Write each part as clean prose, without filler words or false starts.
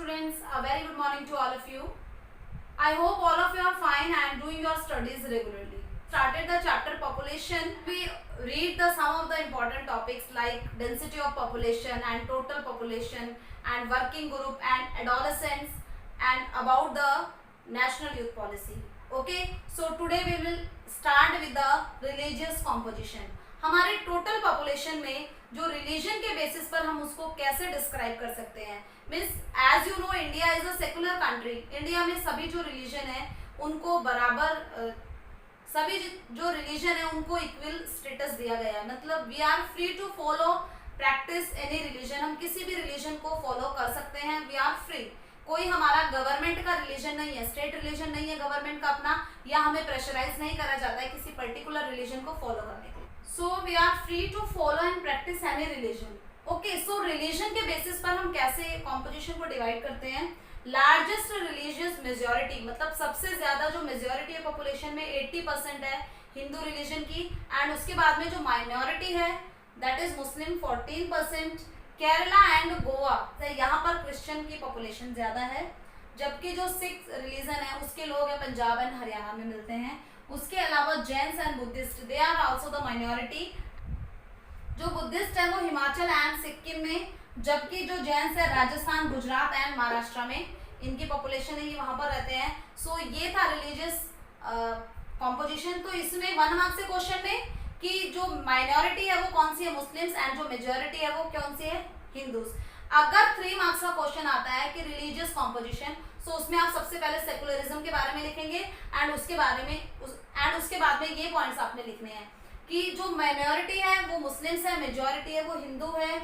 students, a very good morning to all of you. I hope all of you are fine and doing your studies regularly. Started the chapter population. We read the some of the important topics like density of population and total population and working group and adolescents and about the national youth policy. Okay, so today we will start with the religious composition. हमारे total population में जो religion के basis पर हम उसको कैसे describe कर सकते हैं, means as you know India is a secular country. India में सभी जो रिलीजन है उनको बराबर सभी जो रिलीजन है उनको इक्वल स्टेटस दिया गया है. मतलब we are free to follow practice any religion. हम किसी भी रिलीजन को फॉलो कर सकते हैं. We are free. कोई हमारा गवर्नमेंट का रिलीजन नहीं है, स्टेट रिलीजन नहीं है गवर्नमेंट का अपना, या हमें प्रेशराइज नहीं करा जाता है किसी पर्टिकुलर रिलीजन को फॉलो करने के लिए. So we are free to follow and practice any religion. Okay, so religion के बेसिस पर हम कैसे कॉम्पोजिशन को डिवाइड करते हैं. लार्जेस्ट रिलीजियस मेजोरिटी, मतलब सबसे ज्यादा जो मेजोरिटी है पॉपुलेशन में 80% है हिंदू रिलीजन की, एंड उसके बाद में जो माइनॉरिटी है that is Muslim 14%. Kerala and Goa यहाँ पर क्रिश्चियन की पॉपुलेशन ज्यादा है, जबकि जो सिख रिलीजन है उसके लोग हैं पंजाब एंड हरियाणा में मिलते हैं. उसके अलावा Jains and Buddhist they are also the minority. जो बुद्धिस्ट है वो हिमाचल एंड सिक्किम में, जबकि जो जैन्स है राजस्थान, गुजरात एंड महाराष्ट्र में इनकी पॉपुलेशन है, ये वहां पर रहते हैं. सो ये था रिलीजियस कॉम्पोजिशन. तो इसमें 1 मार्क्स से क्वेश्चन में कि जो माइनॉरिटी है वो कौन सी है, मुस्लिम्स, एंड जो मेजॉरिटी है वो कौन सी है, हिंदूज. अगर 3 मार्क्स का क्वेश्चन आता है कि रिलीजियस कॉम्पोजिशन, सो उसमें आप सबसे पहले सेकुलरिज्म के बारे में लिखेंगे एंड उसके बारे में उसके बाद में ये पॉइंट्स आपने लिखने हैं कि जो माइनॉरिटी है वो मुस्लिम्स है, मेजॉरिटी है वो हिंदू है,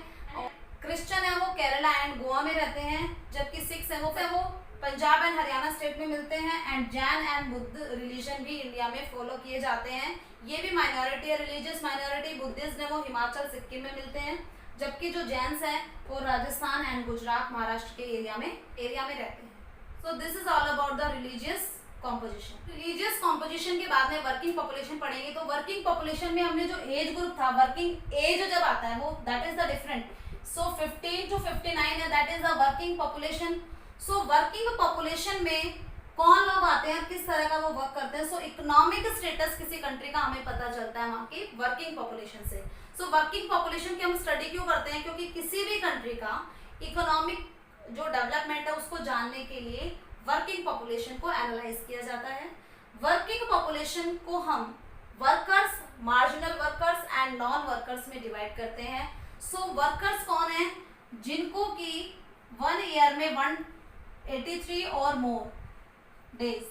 क्रिश्चियन है वो केरला एंड गोवा में रहते हैं, जबकि सिख्स है वो पंजाब एंड हरियाणा स्टेट में मिलते हैं, and Jain and Buddha religion भी इंडिया में फॉलो किए जाते हैं. ये भी माइनॉरिटी है, रिलीजियस माइनॉरिटी. बुद्धिस्ट है वो हिमाचल सिक्किम में मिलते हैं, जबकि जो जैन्स हैं वो राजस्थान एंड गुजरात महाराष्ट्र के एरिया में रहते हैं. So this is all about the religious composition. Religious composition के बाद में वर्किंग पॉपुलेशन पढ़ेंगे. तो वर्किंग पॉपुलेशन में हमने जो एज ग्रुप था, वर्किंग एज जब आता है वो that is the different. So 15 to 59 है, that is the working population. So working population में कौन लोग आते हैं, किस तरह का वो वर्क करते हैं. सो इकोनॉमिक स्टेटस किसी कंट्री का हमें पता चलता है वहाँ की वर्किंग पॉपुलेशन से. सो वर्किंग पॉपुलेशन की हम स्टडी क्यों करते हैं, क्योंकि किसी भी कंट्री का इकोनॉमिक जो डेवलपमेंट है उसको जानने के लिए वर्किंग पॉपुलेशन को एनालाइज किया जाता है. वर्किंग पॉपुलेशन को हम workers, marginal workers and non workers में डिवाइड करते हैं. सो वर्कर्स कौन है, जिनको कि 1 ईयर में 183 और मोर डेज,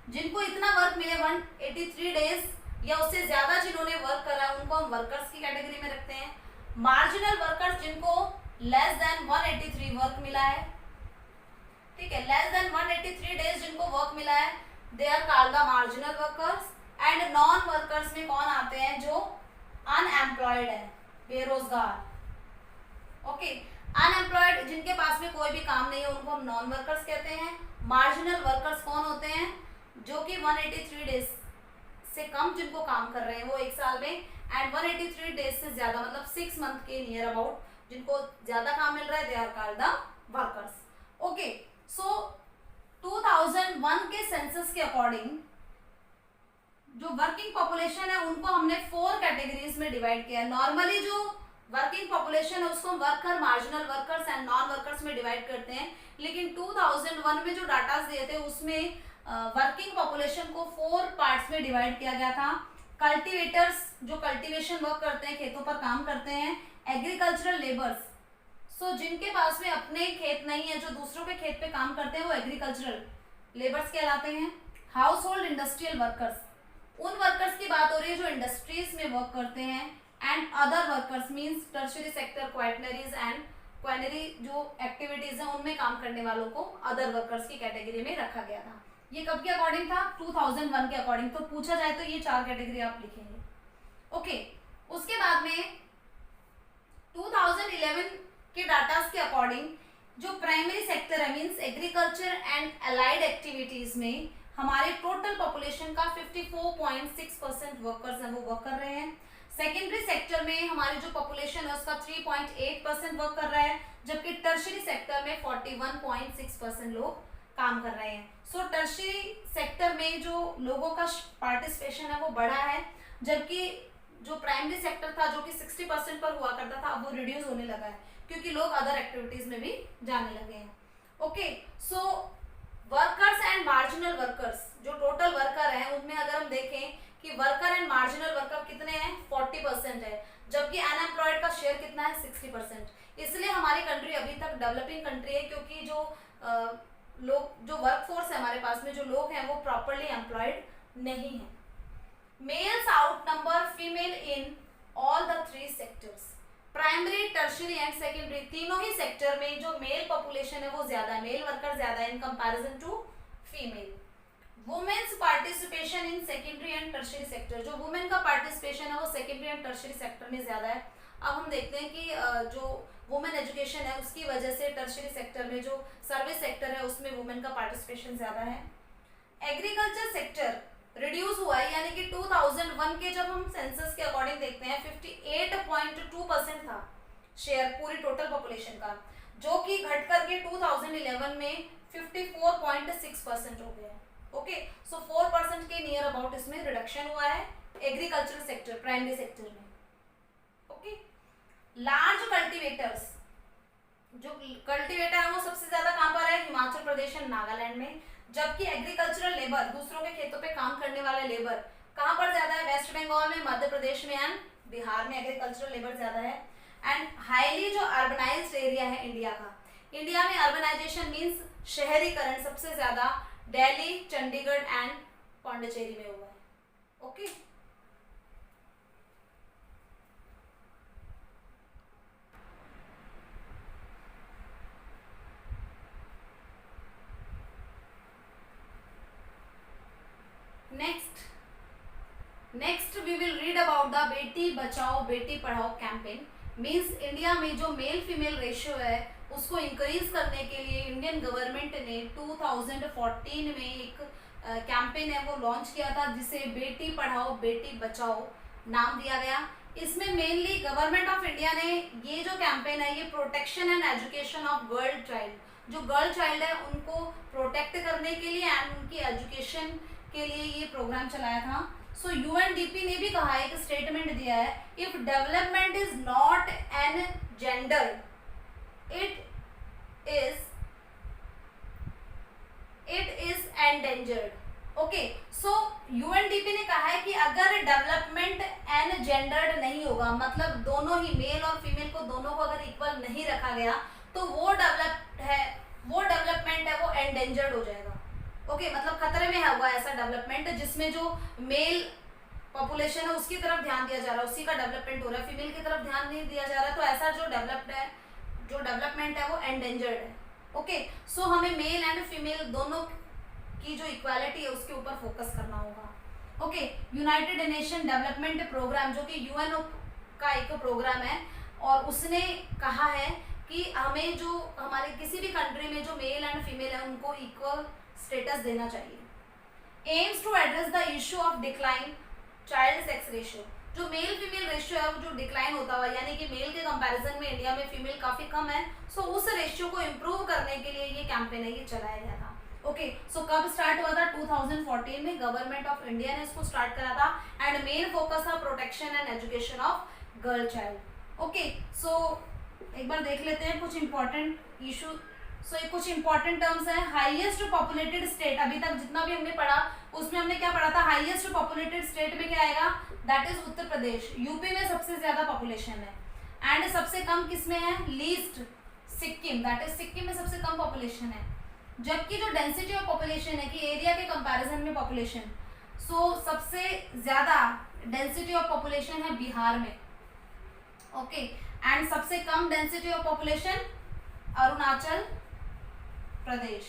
जिनको इतना वर्क मिले 183 डेज या उससे ज्यादा जिन्होंने वर्क करा उनको हम वर्कर्स की कैटेगरी में रखते हैं. मार्जिनल वर्कर्स जिनको लेस देन 183 वर्क मिला है, ठीक है, लेस देन 183 डेज जिनको वर्क मिला है, they are called the marginal workers. And non workers में कौन आते हैं, जो अनएम्प्लॉयड है, बेरोजगार. ओके, अनएम्प्लॉयड जिनके पास में कोई भी काम नहीं है उनको हम नॉन वर्कर्स कहते हैं. मार्जिनल वर्कर्स कौन होते हैं, जो कि 183 डेज से कम जिनको काम कर रहे हैं वो एक साल में, एंड 183 डेज से ज्यादा मतलब 6 मंथ के नियर अबाउट जिनको ज्यादा काम मिल रहा है, they are called the workers. Okay, so 2001 के सेंसस के अकॉर्डिंग जो वर्किंग पॉपुलेशन है उनको हमने 4 कैटेगरीज में डिवाइड किया. नॉर्मली जो वर्किंग पॉपुलेशन है उसको हम worker, marginal workers and non workers में डिवाइड करते हैं, लेकिन 2001 में जो डाटा दिए थे उसमें वर्किंग पॉपुलेशन को 4 पार्ट्स में डिवाइड किया गया था. कल्टीवेटर्स जो कल्टीवेशन वर्क करते हैं, खेतों पर काम करते हैं. एग्रीकल्चरल लेबर्स, सो जिनके पास में अपने खेत नहीं है, जो दूसरों के खेत पे काम करते हैं वो एग्रीकल्चरल लेबर्स कहलाते हैं. हाउस होल्ड इंडस्ट्रियल वर्कर्स, उन वर्कर्स की बात हो रही है जो इंडस्ट्रीज में वर्क करते हैं. And other workers means tertiary sector, quaternaries and quinary जो एक्टिविटीज हैं उनमें काम करने वालों को अदर वर्कर्स की कैटेगरी में रखा गया था. ये कब के अकॉर्डिंग था, 2001 के अकॉर्डिंग. तो पूछा जाए तो ये 4 कैटेगरी आप लिखेंगे. ओके, उसके बाद में 2011 के डाटा के अकॉर्डिंग जो प्राइमरी सेक्टर है means agriculture and allied activities में हमारे टोटल पॉपुलेशन का 54.6% वर्कर्स हैं वो वर्क कर रहे हैं. सेकेंडरी सेक्टर में हमारी जो पॉपुलेशन है उसका 3.8% वर्क कर रहा है, जबकि टर्शियरी सेक्टर में 41.6% लोग काम कर रहे हैं। सो टर्शियरी सेक्टर में जो लोगों का पार्टिसिपेशन है वो बढ़ा है, जबकि जो प्राइमरी सेक्टर था जो कि 60% पर हुआ करता था, अब वो रिड्यूस होने लगा है क्योंकि लोग अदर एक्टिविटीज में भी जाने लगे हैं। Okay, so workers and marginal workers, जो टोटल वर्कर हैं उनमें अगर हम देखें कि वर्कर एंड मार्जिनल वर्कर कितने हैं, 40% है, जबकि अनएम्प्लॉयड का शेयर कितना है, 60%। इसलिए हमारी कंट्री अभी तक डेवलपिंग कंट्री है क्योंकि जो वर्कफोर्स है हमारे पास में, जो लोग हैं वो प्रॉपरली एम्प्लॉयड नहीं है। Males outnumber female in all the 3 sectors, primary, tertiary and secondary, तीनों ही सेक्टर में जो मेल पॉपुलेशन है वो ज्यादा है, मेल वर्कर ज्यादा है in comparison to female. Womens participation in secondary and tertiary sector, जो वुमेन का पार्टिसिपेशन है वो सेकेंडरी एंड टर्शियरी सेक्टर में ज्यादा है। अब हम देखते हैं कि जो वुमेन एजुकेशन है उसकी वजह से टर्शियरी सेक्टर में जो सर्विस सेक्टर है उसमें वुमेन का पार्टिसिपेशन ज्यादा है। एग्रीकल्चर सेक्टर रिड्यूस हुआ है, यानी कि 2001 के जब हम सेंसस के अकॉर्डिंग देखते हैं 58.2% था शेयर पूरी टोटल पॉपुलेशन का, जो कि घट करके 2011 में 54.6% हो गया है। ओके, सो 4% के नियर अबाउट इसमें रिडक्शन हुआ है एग्रीकल्चर सेक्टर, प्राइमरी सेक्टर में। ओके, लार्ज कल्टीवेटर्स, जो कल्टीवेटर है वो सबसे ज्यादा कहां पर है, हिमाचल प्रदेश एंड नागालैंड में, जबकि एग्रीकल्चरल लेबर, दूसरों के खेतों पे काम करने वाले लेबर कहां पर ज्यादा है, वेस्ट बंगाल में, मध्य प्रदेश में एंड बिहार में एग्रीकल्चरल लेबर ज्यादा है। एंड हाईली जो अर्बनाइज्ड एरिया है इंडिया का, इंडिया में अर्बनाइजेशन मींस शहरीकरण सबसे ज्यादा दिल्ली, चंडीगढ़ एंड पौंडीचेरी में हुआ है। Okay, next we will read about the Beti Bachao Beti Padhao campaign. Means India में जो मेल फीमेल रेशियो है उसको इंक्रीज करने के लिए इंडियन गवर्नमेंट ने 2014 में एक कैंपेन है वो लॉन्च किया था, जिसे बेटी पढ़ाओ बेटी बचाओ नाम दिया गया। इसमें मेनली गवर्नमेंट ऑफ इंडिया ने ये जो कैंपेन है ये protection and education of girl child, जो गर्ल चाइल्ड है उनको प्रोटेक्ट करने के लिए एंड उनकी एजुकेशन के लिए ये प्रोग्राम चलाया था। सो यूएनडीपी ने भी कहा है, एक स्टेटमेंट दिया है, if development is not an gender it is endangered. Okay, so UNDP ने कहा है कि अगर डेवलपमेंट एन जेंडर्ड नहीं होगा, मतलब दोनों ही मेल और फीमेल को दोनों को अगर इक्वल नहीं रखा गया, तो वो डेवलपमेंट है वो एंडेंजर्ड हो जाएगा। ओके, मतलब खतरे में है हुआ ऐसा डेवलपमेंट जिसमें जो मेल पॉपुलेशन है उसकी तरफ ध्यान दिया जा रहा है, उसी का डेवलपमेंट हो रहा है, फीमेल की तरफ ध्यान नहीं दिया जा रहा है, तो ऐसा जो डेवलपमेंट है वो एंडेंजर्ड है। ओके, सो हमें मेल एंड फीमेल दोनों की जो इक्वालिटी है उसके ऊपर फोकस करना होगा। Okay, United Nation Development Programme जो कि यूएनओ का एक प्रोग्राम है, और उसने कहा है कि हमें जो हमारे किसी भी कंट्री में जो मेल एंड फीमेल है उनको इक्वल स्टेटस देना चाहिए। Aims to address the issue of decline child sex ratio, जो मेल फीमेल रेशियो है वो जो डिक्लाइन होता हुआ, यानी कि मेल के कंपैरिजन में इंडिया में फीमेल काफी कम है, सो उस रेशियो को इम्प्रूव करने के लिए ये कैंपेन है ये चलाया गया था। ओके, सो कब स्टार्ट हुआ था, 2014 में गवर्नमेंट ऑफ इंडिया ने इसको स्टार्ट करा था, एंड मेन फोकस था protection and education of girl child. Okay, so एक बार देख लेते हैं कुछ इंपॉर्टेंट इशू। सो कुछ इंपॉर्टेंट टर्म्स है। हाईएस्ट पॉपुलेटेड स्टेट, अभी तक जितना भी हमने पढ़ा उसमें हमने क्या पढ़ा था, हाईएस्ट पॉपुलेटेड स्टेट में क्या आएगा, that is Uttar Pradesh. UP में सबसे ज्यादा पॉपुलेशन है, एंड सबसे कम किसमें है, least Sikkim, that is Sikkim में सबसे कम पॉपुलेशन है। जबकि जो डेंसिटी ऑफ पॉपुलेशन है कि एरिया के कंपैरिजन में पॉपुलेशन, सो सबसे ज्यादा डेंसिटी ऑफ पॉपुलेशन है बिहार में। ओके, एंड सबसे कम density of population Arunachal Pradesh.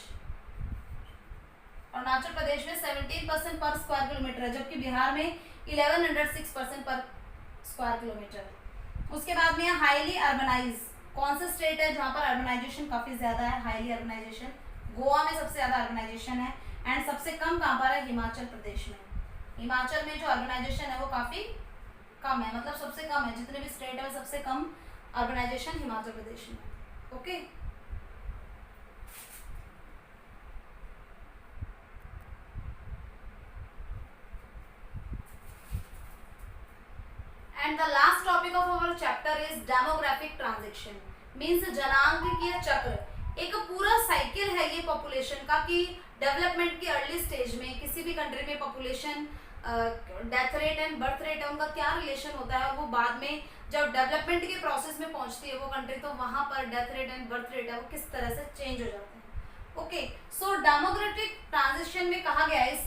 Arunachal Pradesh में 17% पर स्क्वायर किलोमीटर है, जबकि बिहार में 1106% पर स्क्वायर किलोमीटर। उसके बाद में हाईली अर्बनाइज, कौन सा स्टेट है जहां पर अर्बनाइजेशन काफी ज्यादा है, हाईली अर्बनाइजेशन, गोवा में सबसे ज्यादा अर्बनाइजेशन है, एंड सबसे कम कहां पर है, हिमाचल प्रदेश में। हिमाचल में जो अर्बनाइजेशन है वो काफी कम है, मतलब सबसे कम है, जितने भी स्टेट है सबसे कम अर्बनाइजेशन हिमाचल प्रदेश में। Okay, and the last topic of our chapter is demographic transition, means जनांगीय चक्र। एक पूरा साइकिल है ये पॉपुलेशन का कि डेवलपमेंट की अर्ली स्टेज में किसी भी कंट्री में population death rate and birth rate है उनका क्या रिलेशन होता है, और वो बाद में जब डेवलपमेंट के प्रोसेस में पहुंचती है वो कंट्री, तो वहां पर death rate and birth rate है वो किस तरह से चेंज हो जाते हैं। ओके, सो डेमोग्राफिक ट्रांजिशन में कहा गया इस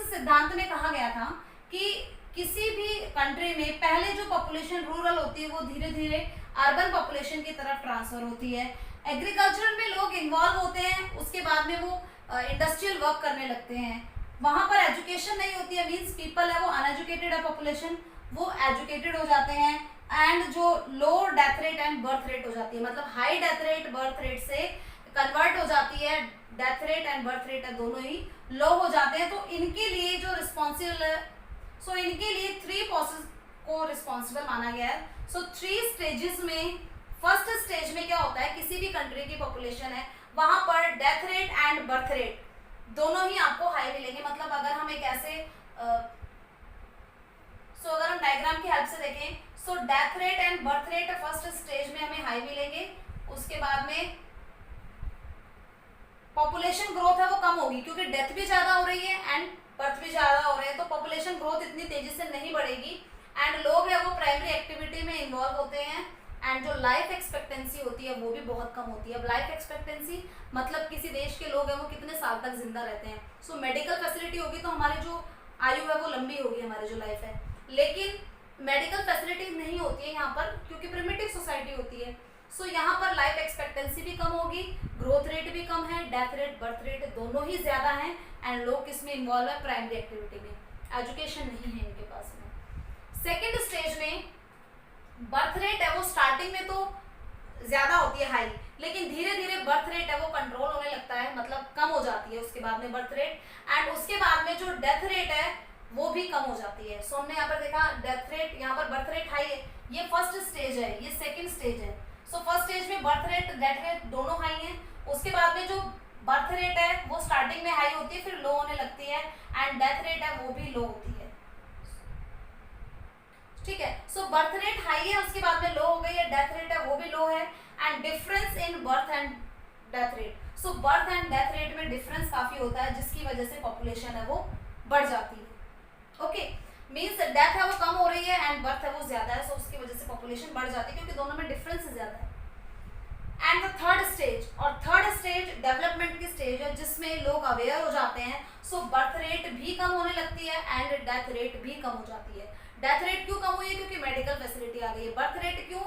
सिद्धांत में कहा गया था कि किसी भी कंट्री में पहले जो पॉपुलेशन रूरल होती है वो धीरे धीरे अर्बन पॉपुलेशन की तरफ ट्रांसफर होती है। एग्रीकल्चर में लोग इन्वॉल्व होते हैं, उसके बाद में वो इंडस्ट्रियल वर्क करने लगते हैं। वहां पर एजुकेशन नहीं होती है, मींस पीपल है वो अनएजुकेटेड है, पॉपुलेशन वो एजुकेटेड हो जाते हैं, एंड जो लो death rate and birth rate हो जाती है, मतलब high death rate birth rate से कन्वर्ट हो जाती है, death rate and birth rate है दोनों ही लो हो जाते हैं। तो इनके लिए जो रिस्पॉन्सिबल है, सो इनके लिए 3 प्रोसेस को रिस्पॉन्सिबल माना गया है। सो 3 स्टेजेस में, फर्स्ट स्टेज में क्या होता है, किसी भी कंट्री की पॉपुलेशन है वहां पर death rate and birth rate दोनों ही आपको हाई मिलेंगे। मतलब अगर हम एक ऐसे अगर हम डायग्राम की हेल्प से देखें, so death rate and birth rate first stage में हमें हाई मिलेंगे, उसके बाद में पॉपुलेशन ग्रोथ है वो कम होगी क्योंकि डेथ भी ज्यादा हो रही है एंड बर्थ भी ज्यादा हो रहे हैं, तो पॉपुलेशन ग्रोथ इतनी तेजी से नहीं बढ़ेगी, एंड लोग है वो प्राइमरी एक्टिविटी में इन्वॉल्व होते हैं, एंड जो लाइफ एक्सपेक्टेंसी होती है वो भी बहुत कम होती है। अब लाइफ एक्सपेक्टेंसी मतलब किसी देश के लोग हैं वो कितने साल तक जिंदा रहते हैं। सो मेडिकल फैसिलिटी होगी तो हमारी जो आयु है वो लंबी होगी, हमारी जो लाइफ है, लेकिन मेडिकल फैसिलिटी नहीं होती है यहाँ पर क्योंकि प्रिमिटिव सोसाइटी होती है। सो यहाँ पर लाइफ एक्सपेक्टेंसी भी कम होगी, ग्रोथ रेट भी कम है, डेथ रेट बर्थ रेट दोनों ही ज्यादा हैं, एंड लोग किसमें इन्वॉल्व है, प्राइमरी एक्टिविटी में, एजुकेशन नहीं है इनके पास में। सेकेंड स्टेज में बर्थ रेट है वो स्टार्टिंग में तो ज्यादा होती है हाई, लेकिन धीरे धीरे बर्थ रेट है वो कंट्रोल होने लगता है, मतलब कम हो जाती है उसके बाद में बर्थ रेट, एंड उसके बाद में जो डेथ रेट है वो भी कम हो जाती है। सो हमने यहाँ पर देखा डेथ रेट, यहाँ पर बर्थ रेट हाई है, ये फर्स्ट स्टेज है, ये सेकंड स्टेज है। सो फर्स्ट स्टेज में बर्थ रेट डेथ रेट दोनों हाई हैं, उसके बाद में जो बर्थ रेट है वो स्टार्टिंग में हाई होती है फिर लो होने लगती है, एंड डेथ रेट है वो भी लो होती है। ठीक है, सो बर्थ रेट हाई है उसके बाद में लो हो गई है, डेथ रेट है वो भी लो है, and difference in birth and death rate. So birth and death rate में डिफरेंस काफी होता है जिसकी वजह से पॉपुलेशन है वो बढ़ जाती है। ओके, मींस डेथ है वो कम हो रही है एंड बर्थ है वो ज्यादा है, सो उसकी वजह से पॉपुलेशन बढ़ जाती है क्योंकि दोनों में डिफरेंस ज्यादा है। एंड द थर्ड स्टेज, और थर्ड स्टेज डेवलपमेंट की स्टेज है जिसमें लोग अवेयर हो जाते हैं। सो बर्थ रेट भी कम होने लगती है एंड डेथ रेट भी कम हो जाती है। डेथ रेट क्यों कम हुई है, क्योंकि मेडिकल फैसिलिटी आ गई है। बर्थ रेट क्यों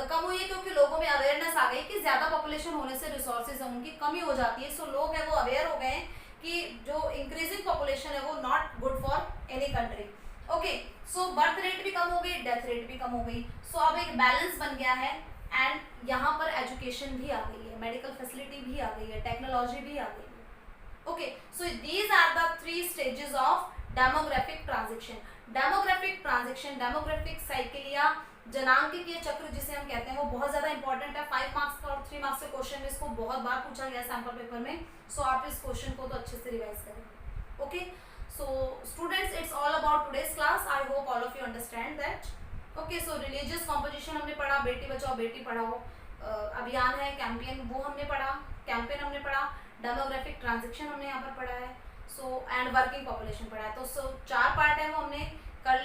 कम हुई है, क्योंकि लोगों में अवेयरनेस आ गई कि ज्यादा पॉपुलेशन होने से रिसोर्सेज है उनकी कमी हो जाती है। सो लोग है वो अवेयर हो गए कि जो इंक्रीजिंग पॉपुलेशन है वो not good for any country. Okay, so birth rate भी कम हो गई, डेथ रेट भी कम हो गई। सो अब एक बैलेंस बन गया है, एंड यहाँ पर एजुकेशन भी आ गई है, मेडिकल फैसिलिटी भी आ गई है, टेक्नोलॉजी भी आ गई है। Okay, so these are the 3 stages of demographic transition. Demographic transition, demographic cycle या जनांकीय चक्र जिसे हम कहते हैं वो बहुत ज्यादा इंपॉर्टेंट है। 5 मार्क्स का और 3 मार्क्स के क्वेश्चन में इसको बहुत बार पूछा गया सैंपल पेपर में। सो आप इस क्वेश्चन को तो अच्छे से रिवाइज करें। Okay, so students, it's all about today's class. I hope all of you understand that. Okay, so religious composition हमने पढ़ा, बेटी बचाओ बेटी पढ़ाओ अभियान है, कैंपेन वो हमने पढ़ा, कैंपेन हमने पढ़ा, डेमोग्राफिक ट्रांजिशन हमने यहाँ पर पढ़ा है, सो एंड वर्किंग पॉपुलेशन पढ़ा है। तो 4 पार्ट है वो हमने कल,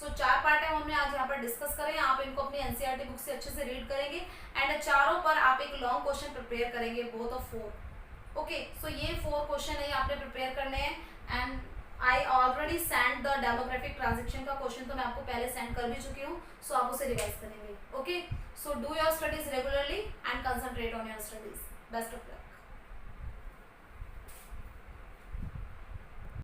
4 पार्ट है वो हमने आज यहाँ पर डिस्कस करें। आप इनको अपनी एनसीईआरटी बुक से अच्छे से रीड करेंगे, एंड चारों पर आप एक लॉन्ग क्वेश्चन प्रिपेयर करेंगे, बोथ ऑफ 4। ओके, सो ये 4 क्वेश्चन है आपने प्रिपेयर करने हैं, and I already send the demographic transition का क्वेश्चन तो मैं आपको पहले सेंड कर भी चुकी हूँ। सो आप उसे रिवाइज करेंगे। Okay, so do your studies regularly and concentrate on your studies. Best of luck.